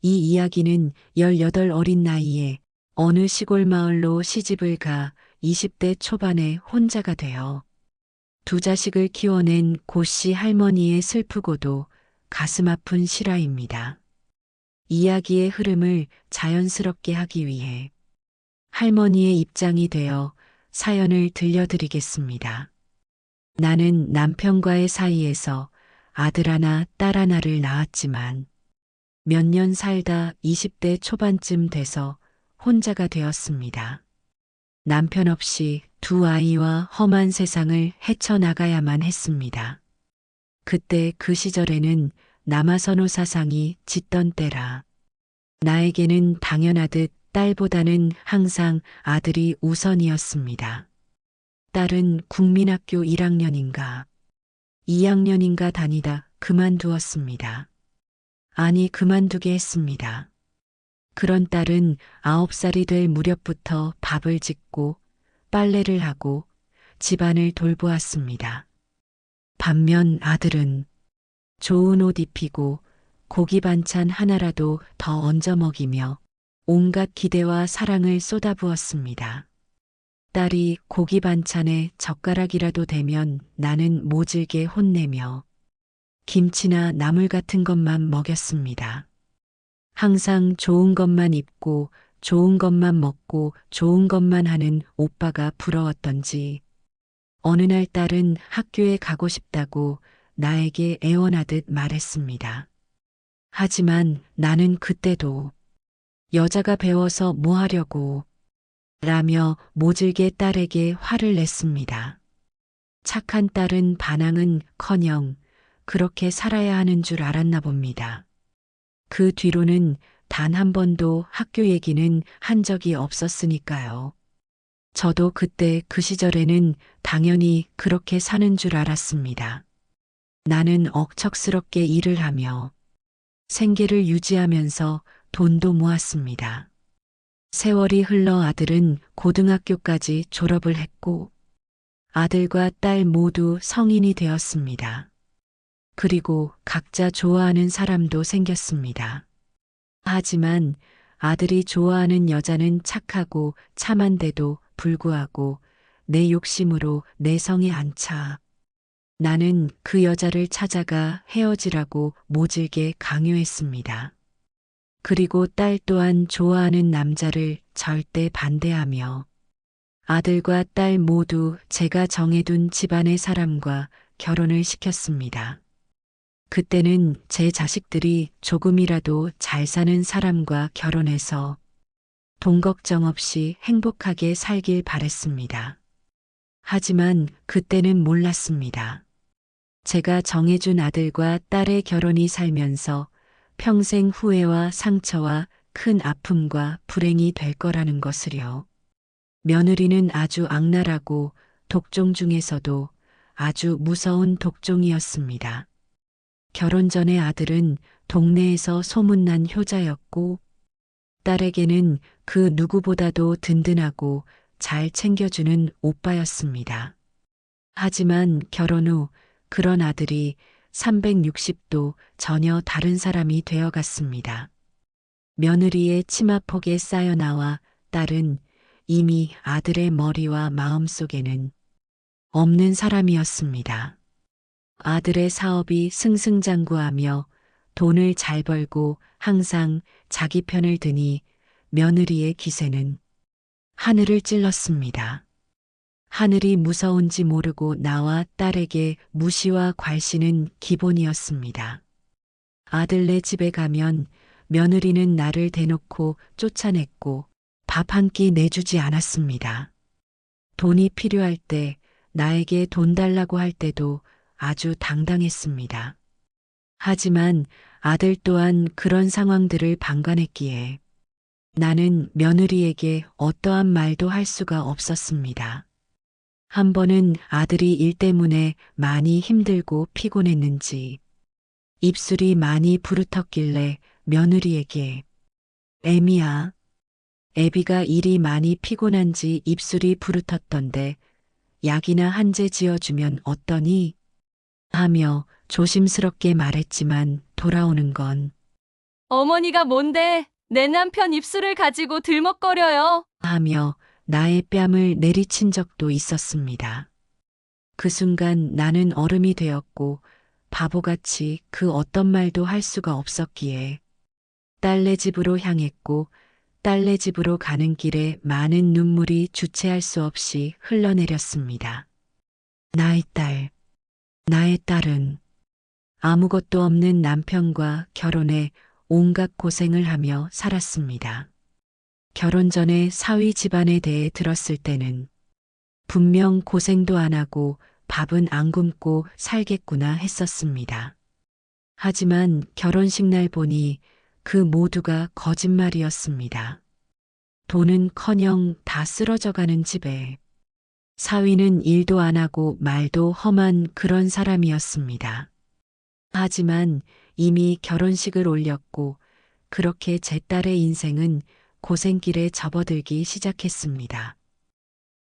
이 이야기는 18 어린 나이에 어느 시골 마을로 시집을 가 20대 초반에 혼자가 되어 두 자식을 키워낸 고씨 할머니의 슬프고도 가슴 아픈 실화입니다. 이야기의 흐름을 자연스럽게 하기 위해 할머니의 입장이 되어 사연을 들려드리겠습니다. 나는 남편과의 사이에서 아들 하나, 딸 하나를 낳았지만 몇 년 살다 20대 초반쯤 돼서 혼자가 되었습니다. 남편 없이 두 아이와 험한 세상을 헤쳐나가야만 했습니다. 그때 그 시절에는 남아선호 사상이 짙던 때라 나에게는 당연하듯 딸보다는 항상 아들이 우선이었습니다. 딸은 국민학교 1학년인가 2학년인가 다니다 그만두었습니다. 아니 그만두게 했습니다. 그런 딸은 9살이 될 무렵부터 밥을 짓고 빨래를 하고 집안을 돌보았습니다. 반면 아들은 좋은 옷 입히고 고기 반찬 하나라도 더 얹어 먹이며 온갖 기대와 사랑을 쏟아부었습니다. 딸이 고기 반찬에 젓가락이라도 대면 나는 모질게 혼내며 김치나 나물 같은 것만 먹였습니다. 항상 좋은 것만 입고 좋은 것만 먹고 좋은 것만 하는 오빠가 부러웠던지 어느 날 딸은 학교에 가고 싶다고 나에게 애원하듯 말했습니다. 하지만 나는 그때도 여자가 배워서 뭐 하려고 라며 모질게 딸에게 화를 냈습니다. 착한 딸은 반항은커녕 그렇게 살아야 하는 줄 알았나 봅니다. 그 뒤로는 단 한 번도 학교 얘기는 한 적이 없었으니까요. 저도 그때 그 시절에는 당연히 그렇게 사는 줄 알았습니다. 나는 억척스럽게 일을 하며 생계를 유지하면서 돈도 모았습니다. 세월이 흘러 아들은 고등학교까지 졸업을 했고 아들과 딸 모두 성인이 되었습니다. 그리고 각자 좋아하는 사람도 생겼습니다. 하지만 아들이 좋아하는 여자는 착하고 참한데도 불구하고 내 욕심으로 내 성에 안 차. 나는 그 여자를 찾아가 헤어지라고 모질게 강요했습니다. 그리고 딸 또한 좋아하는 남자를 절대 반대하며 아들과 딸 모두 제가 정해둔 집안의 사람과 결혼을 시켰습니다. 그때는 제 자식들이 조금이라도 잘 사는 사람과 결혼해서 돈 걱정 없이 행복하게 살길 바랬습니다. 하지만 그때는 몰랐습니다. 제가 정해준 아들과 딸의 결혼이 살면서 평생 후회와 상처와 큰 아픔과 불행이 될 거라는 것을요. 며느리는 아주 악랄하고 독종 중에서도 아주 무서운 독종이었습니다. 결혼 전에 아들은 동네에서 소문난 효자였고 딸에게는 그 누구보다도 든든하고 잘 챙겨주는 오빠였습니다. 하지만 결혼 후 그런 아들이 360도 전혀 다른 사람이 되어갔습니다. 며느리의 치마폭에 쌓여 나와 딸은 이미 아들의 머리와 마음 속에는 없는 사람이었습니다. 아들의 사업이 승승장구하며 돈을 잘 벌고 항상 자기 편을 드니 며느리의 기세는 하늘을 찔렀습니다. 하늘이 무서운지 모르고 나와 딸에게 무시와 괄시는 기본이었습니다. 아들네 집에 가면 며느리는 나를 대놓고 쫓아냈고 밥 한 끼 내주지 않았습니다. 돈이 필요할 때 나에게 돈 달라고 할 때도 아주 당당했습니다. 하지만 아들 또한 그런 상황들을 방관했기에 나는 며느리에게 어떠한 말도 할 수가 없었습니다. 한 번은 아들이 일 때문에 많이 힘들고 피곤했는지 입술이 많이 부르텄길래 며느리에게 애미야, 애비가 일이 많이 피곤한지 입술이 부르텄던데 약이나 한 제 지어주면 어떠니? 하며 조심스럽게 말했지만 돌아오는 건 어머니가 뭔데 내 남편 입술을 가지고 들먹거려요. 하며 나의 뺨을 내리친 적도 있었습니다. 그 순간 나는 얼음이 되었고 바보같이 그 어떤 말도 할 수가 없었기에 딸네 집으로 향했고 딸네 집으로 가는 길에 많은 눈물이 주체할 수 없이 흘러내렸습니다. 나의 딸, 나의 딸은 아무것도 없는 남편과 결혼해 온갖 고생을 하며 살았습니다. 결혼 전에 사위 집안에 대해 들었을 때는 분명 고생도 안 하고 밥은 안 굶고 살겠구나 했었습니다. 하지만 결혼식 날 보니 그 모두가 거짓말이었습니다. 돈은커녕 다 쓰러져가는 집에 사위는 일도 안 하고 말도 험한 그런 사람이었습니다. 하지만 이미 결혼식을 올렸고 그렇게 제 딸의 인생은 고생길에 접어들기 시작했습니다.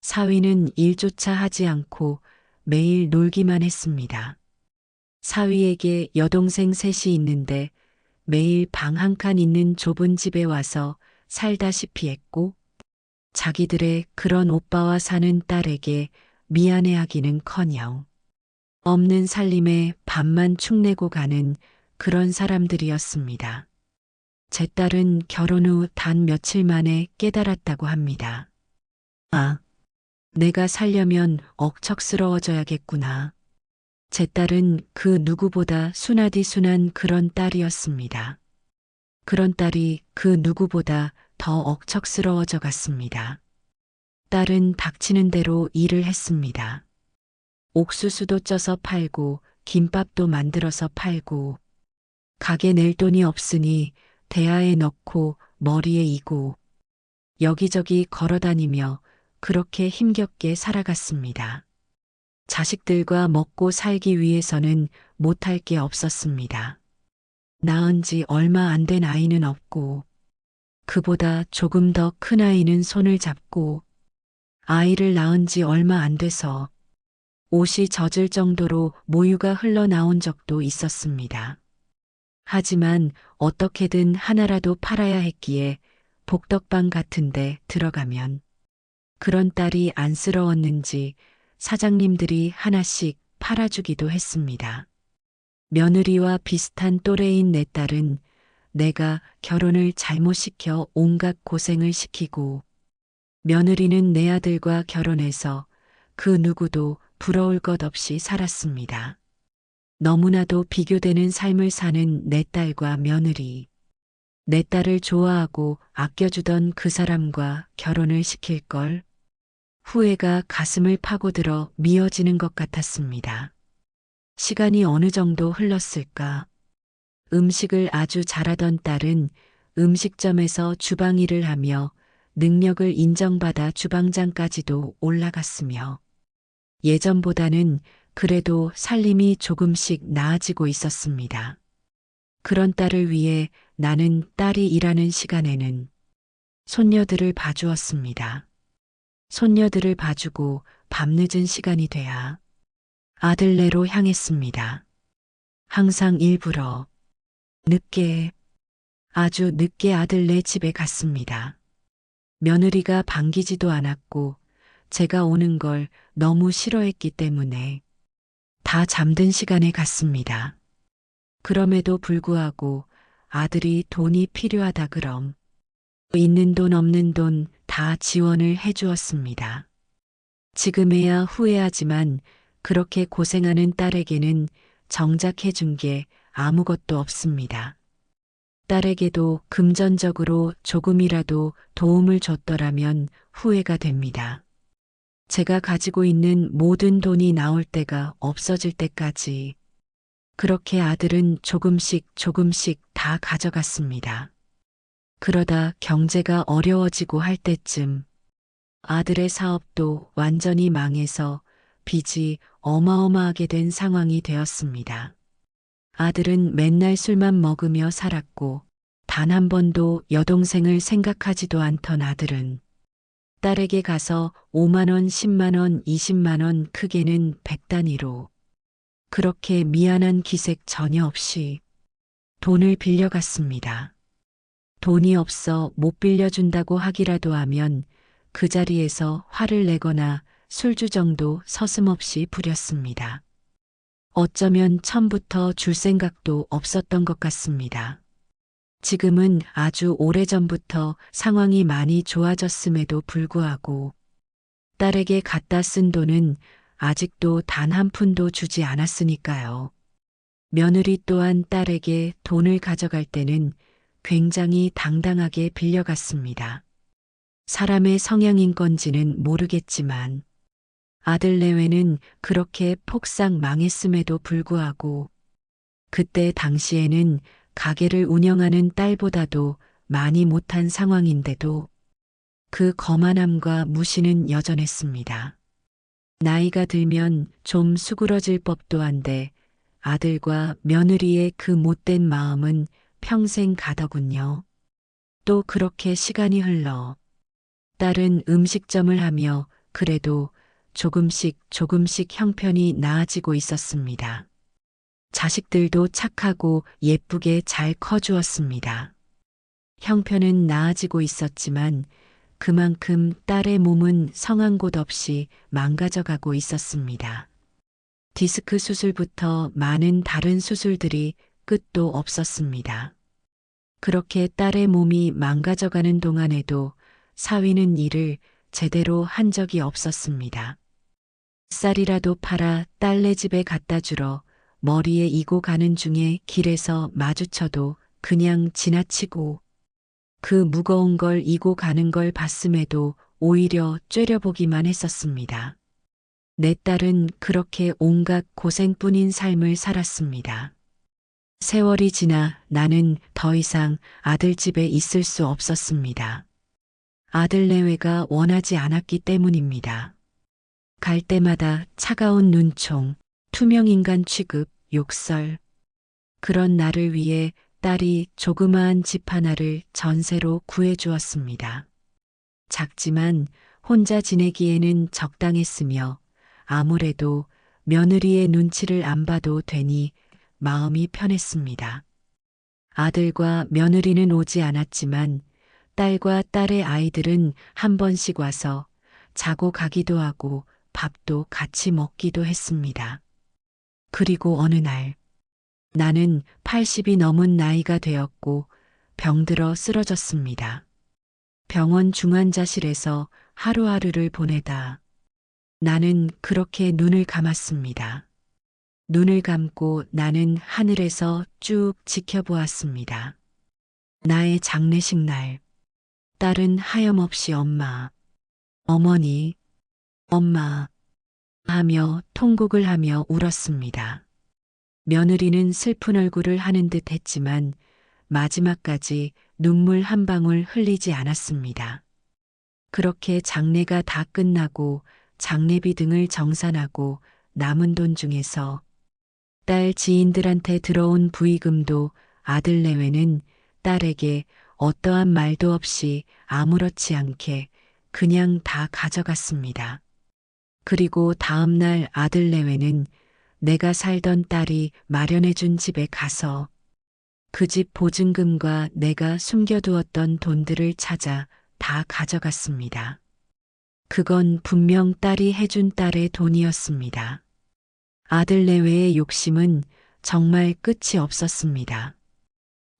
사위는 일조차 하지 않고 매일 놀기만 했습니다. 사위에게 여동생 셋이 있는데 매일 방 한 칸 있는 좁은 집에 와서 살다시피 했고 자기들의 그런 오빠와 사는 딸에게 미안해하기는커녕 없는 살림에 밥만 축내고 가는 그런 사람들이었습니다. 제 딸은 결혼 후 단 며칠 만에 깨달았다고 합니다. 아, 내가 살려면 억척스러워져야겠구나. 제 딸은 그 누구보다 순하디 순한 그런 딸이었습니다. 그런 딸이 그 누구보다 더 억척스러워져 갔습니다. 딸은 닥치는 대로 일을 했습니다. 옥수수도 쪄서 팔고 김밥도 만들어서 팔고 가게 낼 돈이 없으니 대야에 넣고 머리에 이고 여기저기 걸어다니며 그렇게 힘겹게 살아갔습니다. 자식들과 먹고 살기 위해서는 못할 게 없었습니다. 낳은 지 얼마 안 된 아이는 없고 그보다 조금 더 큰 아이는 손을 잡고 아이를 낳은 지 얼마 안 돼서 옷이 젖을 정도로 모유가 흘러나온 적도 있었습니다. 하지만 어떻게든 하나라도 팔아야 했기에 복덕방 같은데 들어가면 그런 딸이 안쓰러웠는지 사장님들이 하나씩 팔아주기도 했습니다. 며느리와 비슷한 또래인 내 딸은 내가 결혼을 잘못 시켜 온갖 고생을 시키고 며느리는 내 아들과 결혼해서 그 누구도 부러울 것 없이 살았습니다. 너무나도 비교되는 삶을 사는 내 딸과 며느리. 내 딸을 좋아하고 아껴주던 그 사람과 결혼을 시킬 걸 후회가 가슴을 파고들어 미어지는 것 같았습니다. 시간이 어느 정도 흘렀을까? 음식을 아주 잘하던 딸은 음식점에서 주방 일을 하며 능력을 인정받아 주방장까지도 올라갔으며 예전보다는 그래도 살림이 조금씩 나아지고 있었습니다. 그런 딸을 위해 나는 딸이 일하는 시간에는 손녀들을 봐주었습니다. 손녀들을 봐주고 밤늦은 시간이 돼야 아들네로 향했습니다. 항상 일부러 늦게, 아주 늦게 아들네 집에 갔습니다. 며느리가 반기지도 않았고 제가 오는 걸 너무 싫어했기 때문에 다 잠든 시간에 갔습니다. 그럼에도 불구하고 아들이 돈이 필요하다 그럼 있는 돈 없는 돈 다 지원을 해주었습니다. 지금에야 후회하지만 그렇게 고생하는 딸에게는 정작 해준 게 아무것도 없습니다. 딸에게도 금전적으로 조금이라도 도움을 줬더라면 후회가 됩니다. 제가 가지고 있는 모든 돈이 나올 때가 없어질 때까지 그렇게 아들은 조금씩 조금씩 다 가져갔습니다. 그러다 경제가 어려워지고 할 때쯤 아들의 사업도 완전히 망해서 빚이 어마어마하게 된 상황이 되었습니다. 아들은 맨날 술만 먹으며 살았고 단 한 번도 여동생을 생각하지도 않던 아들은 딸에게 가서 5만 원, 10만 원, 20만 원, 크게는 100단위로 그렇게 미안한 기색 전혀 없이 돈을 빌려갔습니다. 돈이 없어 못 빌려준다고 하기라도 하면 그 자리에서 화를 내거나 술주정도 서슴없이 부렸습니다. 어쩌면 처음부터 줄 생각도 없었던 것 같습니다. 지금은 아주 오래전부터 상황이 많이 좋아졌음에도 불구하고 딸에게 갖다 쓴 돈은 아직도 단 한 푼도 주지 않았으니까요. 며느리 또한 딸에게 돈을 가져갈 때는 굉장히 당당하게 빌려갔습니다. 사람의 성향인 건지는 모르겠지만 아들 내외는 그렇게 폭삭 망했음에도 불구하고 그때 당시에는 가게를 운영하는 딸보다도 많이 못한 상황인데도 그 거만함과 무시는 여전했습니다. 나이가 들면 좀 수그러질 법도 한데 아들과 며느리의 그 못된 마음은 평생 가더군요. 또 그렇게 시간이 흘러 딸은 음식점을 하며 그래도 조금씩 형편이 나아지고 있었습니다. 자식들도 착하고 예쁘게 잘 커주었습니다. 형편은 나아지고 있었지만 그만큼 딸의 몸은 성한 곳 없이 망가져가고 있었습니다. 디스크 수술부터 많은 다른 수술들이 끝도 없었습니다. 그렇게 딸의 몸이 망가져가는 동안에도 사위는 일을 제대로 한 적이 없었습니다. 쌀이라도 팔아 딸네 집에 갖다 주러 머리에 이고 가는 중에 길에서 마주쳐도 그냥 지나치고 그 무거운 걸 이고 가는 걸 봤음에도 오히려 째려보기만 했었습니다. 내 딸은 그렇게 온갖 고생뿐인 삶을 살았습니다. 세월이 지나 나는 더 이상 아들 집에 있을 수 없었습니다. 아들 내외가 원하지 않았기 때문입니다. 갈 때마다 차가운 눈총, 투명인간 취급, 욕설. 그런 나를 위해 딸이 조그마한 집 하나를 전세로 구해주었습니다. 작지만 혼자 지내기에는 적당했으며 아무래도 며느리의 눈치를 안 봐도 되니 마음이 편했습니다. 아들과 며느리는 오지 않았지만 딸과 딸의 아이들은 한 번씩 와서 자고 가기도 하고 밥도 같이 먹기도 했습니다. 그리고 어느 날 나는 80이 넘은 나이가 되었고 병들어 쓰러졌습니다. 병원 중환자실에서 하루하루를 보내다 나는 그렇게 눈을 감았습니다. 눈을 감고 나는 하늘에서 쭉 지켜보았습니다. 나의 장례식 날, 딸은 하염없이 엄마, 어머니, 엄마 하며 통곡을 하며 울었습니다. 며느리는 슬픈 얼굴을 하는 듯 했지만 마지막까지 눈물 한 방울 흘리지 않았습니다. 그렇게 장례가 다 끝나고 장례비 등을 정산하고 남은 돈 중에서 딸 지인들한테 들어온 부의금도 아들 내외는 딸에게 어떠한 말도 없이 아무렇지 않게 그냥 다 가져갔습니다. 그리고 다음 날 아들 내외는 내가 살던 딸이 마련해준 집에 가서 그 집 보증금과 내가 숨겨두었던 돈들을 찾아 다 가져갔습니다. 그건 분명 딸이 해준 딸의 돈이었습니다. 아들 내외의 욕심은 정말 끝이 없었습니다.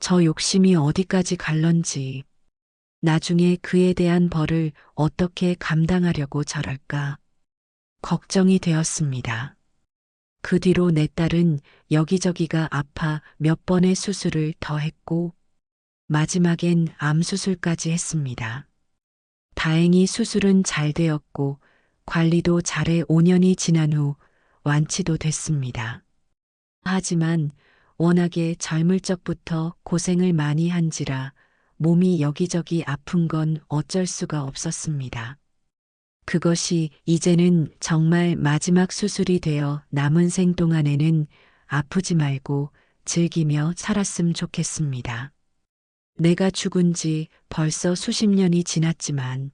저 욕심이 어디까지 갈런지 나중에 그에 대한 벌을 어떻게 감당하려고 저럴까 걱정이 되었습니다. 그 뒤로 내 딸은 여기저기가 아파 몇 번의 수술을 더 했고 마지막엔 암 수술까지 했습니다. 다행히 수술은 잘 되었고 관리도 잘해 5년이 지난 후 완치도 됐습니다. 하지만 워낙에 젊을 적부터 고생을 많이 한지라 몸이 여기저기 아픈 건 어쩔 수가 없었습니다. 그것이 이제는 정말 마지막 수술이 되어 남은 생 동안에는 아프지 말고 즐기며 살았으면 좋겠습니다. 내가 죽은 지 벌써 수십 년이 지났지만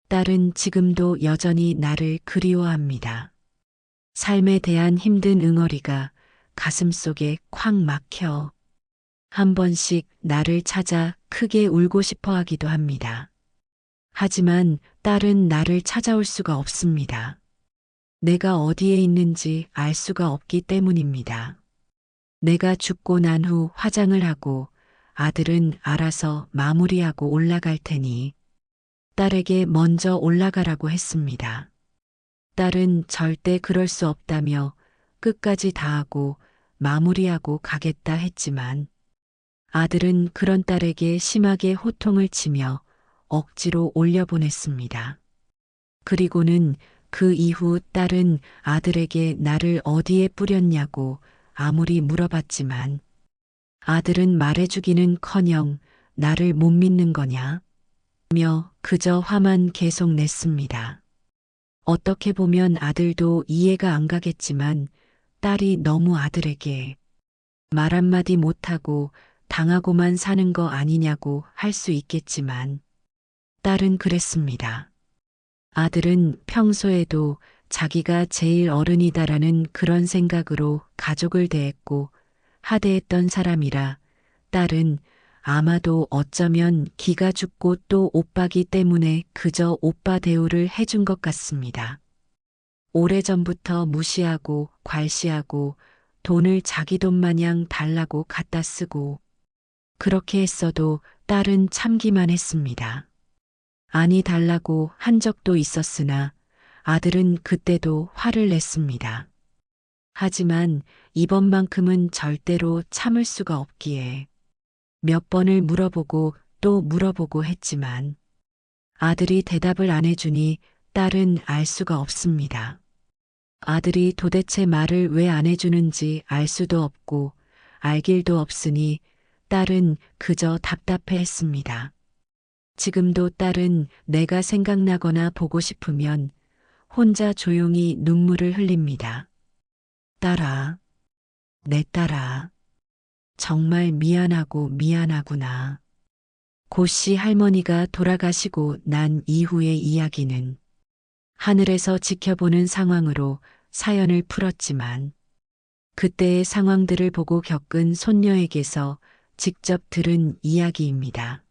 딸은 지금도 여전히 나를 그리워합니다. 삶에 대한 힘든 응어리가 가슴속에 콱 막혀 한 번씩 나를 찾아 크게 울고 싶어 하기도 합니다. 하지만 딸은 나를 찾아올 수가 없습니다. 내가 어디에 있는지 알 수가 없기 때문입니다. 내가 죽고 난 후 화장을 하고 아들은 알아서 마무리하고 올라갈 테니 딸에게 먼저 올라가라고 했습니다. 딸은 절대 그럴 수 없다며 끝까지 다하고 마무리하고 가겠다 했지만 아들은 그런 딸에게 심하게 호통을 치며 억지로 올려보냈습니다. 그리고는 그 이후 딸은 아들에게 나를 어디에 뿌렸냐고 아무리 물어봤지만 아들은 말해주기는커녕 나를 못 믿는 거냐? 며 그저 화만 계속 냈습니다. 어떻게 보면 아들도 이해가 안 가겠지만 딸이 너무 아들에게 말 한마디 못하고 당하고만 사는 거 아니냐고 할 수 있겠지만 딸은 그랬습니다. 아들은 평소에도 자기가 제일 어른이다라는 그런 생각으로 가족을 대했고 하대했던 사람이라 딸은 아마도 어쩌면 기가 죽고 또 오빠기 때문에 그저 오빠 대우를 해준 것 같습니다. 오래전부터 무시하고 괄시하고 돈을 자기 돈 마냥 달라고 갖다 쓰고 그렇게 했어도 딸은 참기만 했습니다. 아니 달라고 한 적도 있었으나 아들은 그때도 화를 냈습니다. 하지만 이번만큼은 절대로 참을 수가 없기에 몇 번을 물어보고 또 물어보고 했지만 아들이 대답을 안 해주니 딸은 알 수가 없습니다. 아들이 도대체 말을 왜 안 해주는지 알 수도 없고 알 길도 없으니 딸은 그저 답답해 했습니다. 지금도 딸은 내가 생각나거나 보고 싶으면 혼자 조용히 눈물을 흘립니다. 딸아, 내 딸아, 정말 미안하고 미안하구나. 고씨 할머니가 돌아가시고 난 이후의 이야기는 하늘에서 지켜보는 상황으로 사연을 풀었지만 그때의 상황들을 보고 겪은 손녀에게서 직접 들은 이야기입니다.